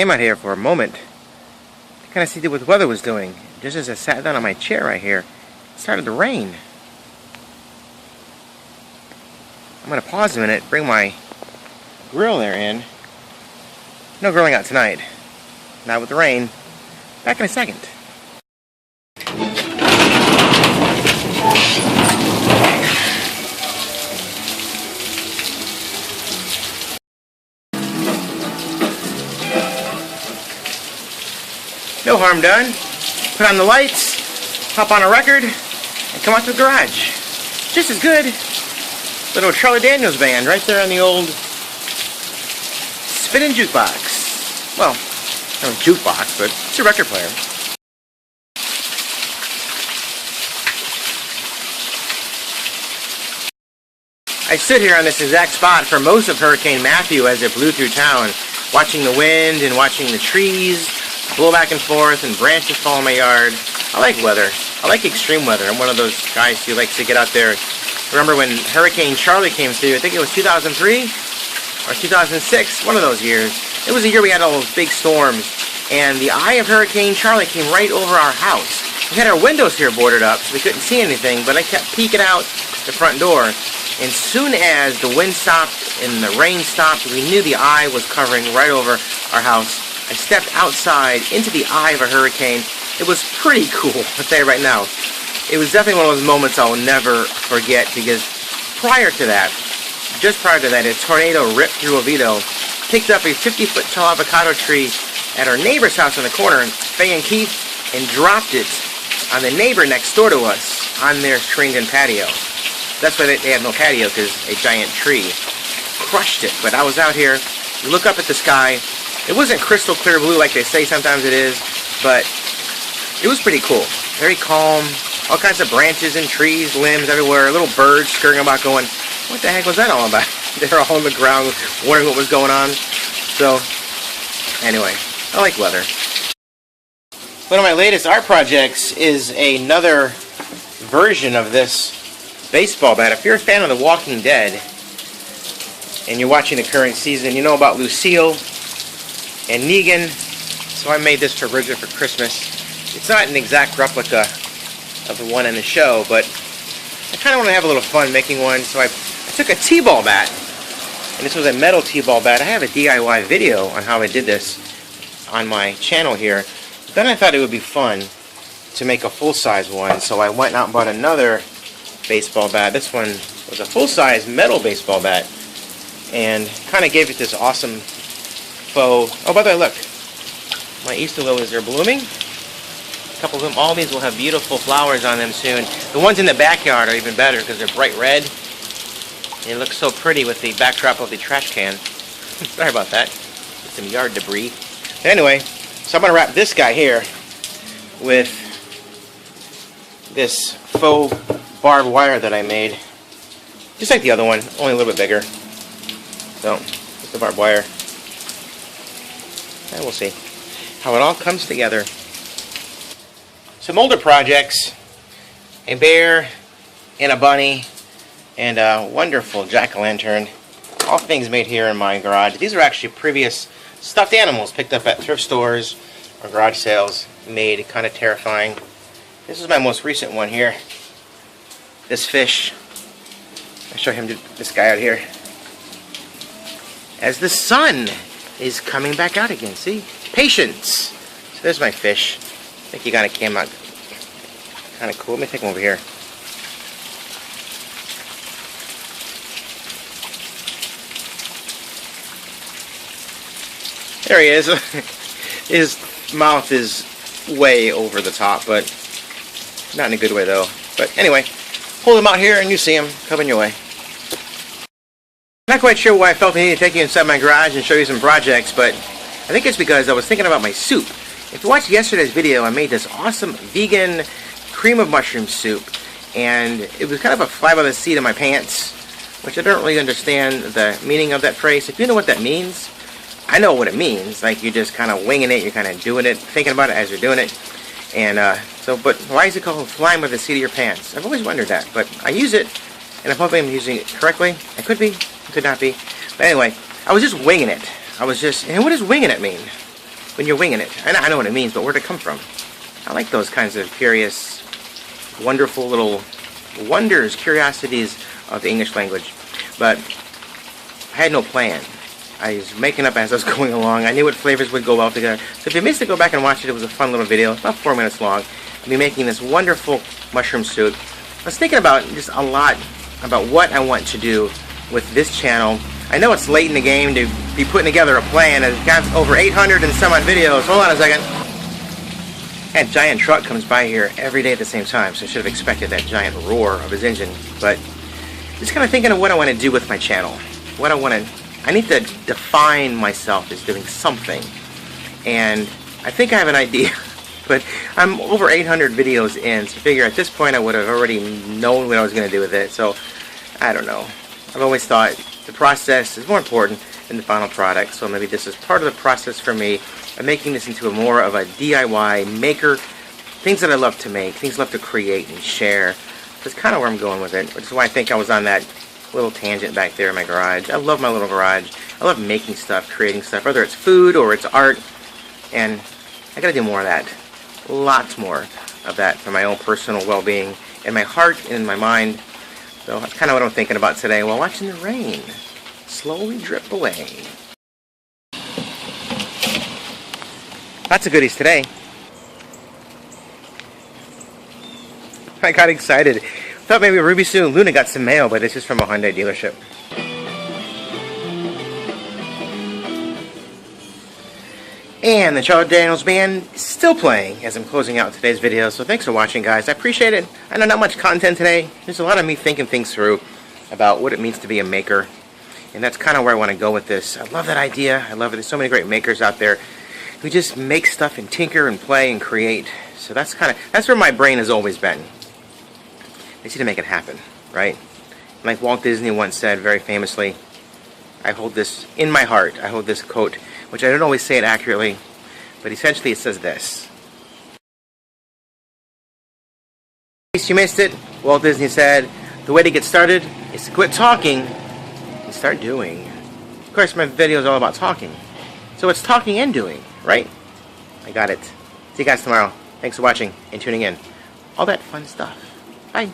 came out here for a moment to kind of see what the weather was doing. Just as I sat down on my chair right here, it started to rain. I'm going to pause a minute, bring my grill there in. No grilling out tonight. Not with the rain. Back in a second. No harm done. Put on the lights, hop on a record, and come out to the garage. Just as good. Little Charlie Daniels band right there on the old spinning jukebox. Well, not a jukebox, but it's a record player. I stood here on this exact spot for most of Hurricane Matthew as it blew through town, watching the wind and watching the trees blow back and forth and branches fall in my yard. I like weather. I like extreme weather. I'm one of those guys who likes to get out there. Remember when Hurricane Charlie came through? I think it was 2003 or 2006, one of those years. It was a year we had all those big storms, and the eye of Hurricane Charlie came right over our house. We had our windows here boarded up, so we couldn't see anything, but I kept peeking out the front door. And soon as the wind stopped and the rain stopped, we knew the eye was covering right over our house. I stepped outside into the eye of a hurricane. It was pretty cool, I'll tell you right now. It was definitely one of those moments I'll never forget, because prior to that, just prior to that, a tornado ripped through Oviedo, picked up a 50-foot tall avocado tree at our neighbor's house on the corner, Faye and Keith, and dropped it on the neighbor next door to us on their screened-in patio. That's why they have no patio, because a giant tree crushed it. But I was out here, you look up at the sky. It wasn't crystal clear blue like they say sometimes it is, but it was pretty cool. Very calm, all kinds of branches and trees, limbs everywhere, little birds scurrying about going, what the heck was that all about? They were all on the ground wondering what was going on. So, anyway, I like weather. One of my latest art projects is another version of this baseball bat. If you're a fan of The Walking Dead, and you're watching the current season, you know about Lucille and Negan. So I made this for Bridget for Christmas. It's not an exact replica of the one in the show, but I kind of want to have a little fun making one. So I took a T-ball bat, and this was a metal T-ball bat. I have a DIY video on how I did this on my channel here. Then I thought it would be fun to make a full-size one, so I went out and bought another baseball bat. This one was a full-size metal baseball bat, and kind of gave it this awesome faux. Oh, by the way, look, my Easter lilies are blooming. A couple of them. All these will have beautiful flowers on them soon. The ones in the backyard are even better because they're bright red. They look so pretty with the backdrop of the trash can. Sorry about that. Get some yard debris. Anyway, so I'm going to wrap this guy here with this faux barbed wire that I made. Just like the other one, only a little bit bigger. So, with the barbed wire. And we'll see how it all comes together. Some older projects. A bear and a bunny and a wonderful jack-o'-lantern. All things made here in my garage. These are actually previous stuffed animals picked up at thrift stores or garage sales. Made kind of terrifying. This is my most recent one here. This fish. I'll show him this guy out here. As the sun is coming back out again. See? Patience. So there's my fish. I think he kind of came out kind of cool. Let me take him over here. There he is. His mouth is way over the top, but not in a good way though. But anyway, hold him out here and you see him coming your way. Not quite sure why I felt the need to take you inside my garage and show you some projects, but I think it's because I was thinking about my soup. If you watched yesterday's video, I made this awesome vegan cream of mushroom soup, and it was kind of a fly by the seat of my pants, which I don't really understand the meaning of that phrase. If you know what that means, I know what it means. Like, you're just kind of winging it, you're kind of doing it, thinking about it as you're doing it. And but why is it called flying by the seat of your pants? I've always wondered that, but I use it, and I'm hoping I'm using it correctly. I could be, I could not be. But anyway, I was just winging it. And what does winging it mean? when you're winging it. I know what it means, but where'd it come from? I like those kinds of curious, wonderful little wonders, curiosities of the English language. But I had no plan. I was making up as I was going along. I knew what flavors would go well together. So if you missed it, go back and watch it. It was a fun little video. It's about 4 minutes long. I'll be making this wonderful mushroom soup. I was thinking about just a lot about what I want to do with this channel. I know it's late in the game to be putting together a plan. I've got over 800 and some odd videos. Hold on a second. That giant truck comes by here every day at the same time, so I should have expected that giant roar of his engine. But just kind of thinking of what I want to do with my channel. What I need to define myself as doing something. And I think I have an idea. But I'm over 800 videos in, so I figure at this point I would have already known what I was going to do with it. So, I don't know. I've always thought the process is more important than the final product. So maybe this is part of the process for me. I'm making this into more of a DIY maker. Things that I love to make, things I love to create and share. That's kind of where I'm going with it, which is why I think I was on that little tangent back there in my garage. I love my little garage. I love making stuff, creating stuff, whether it's food or it's art. And I gotta do more of that. Lots more of that for my own personal well-being in my heart and in my mind. So that's kind of what I'm thinking about today while watching the rain slowly drip away. Lots of goodies today. I got excited. Thought maybe Ruby Sue and Luna got some mail, but it's just from a Hyundai dealership. And the Charlie Daniels Band is still playing as I'm closing out today's video, so thanks for watching, guys. I appreciate it. I know not much content today. There's a lot of me thinking things through about what it means to be a maker, and that's kind of where I want to go with this. I love that idea. I love it. There's so many great makers out there who just make stuff and tinker and play and create. So that's where my brain has always been. They need to make it happen, right? Like Walt Disney once said very famously, I hold this in my heart. I hold this quote, which I don't always say it accurately, but essentially it says this. In case you missed it, Walt Disney said, the way to get started is to quit talking and start doing. Of course, my video is all about talking. So it's talking and doing, right? I got it. See you guys tomorrow. Thanks for watching and tuning in. All that fun stuff. Bye.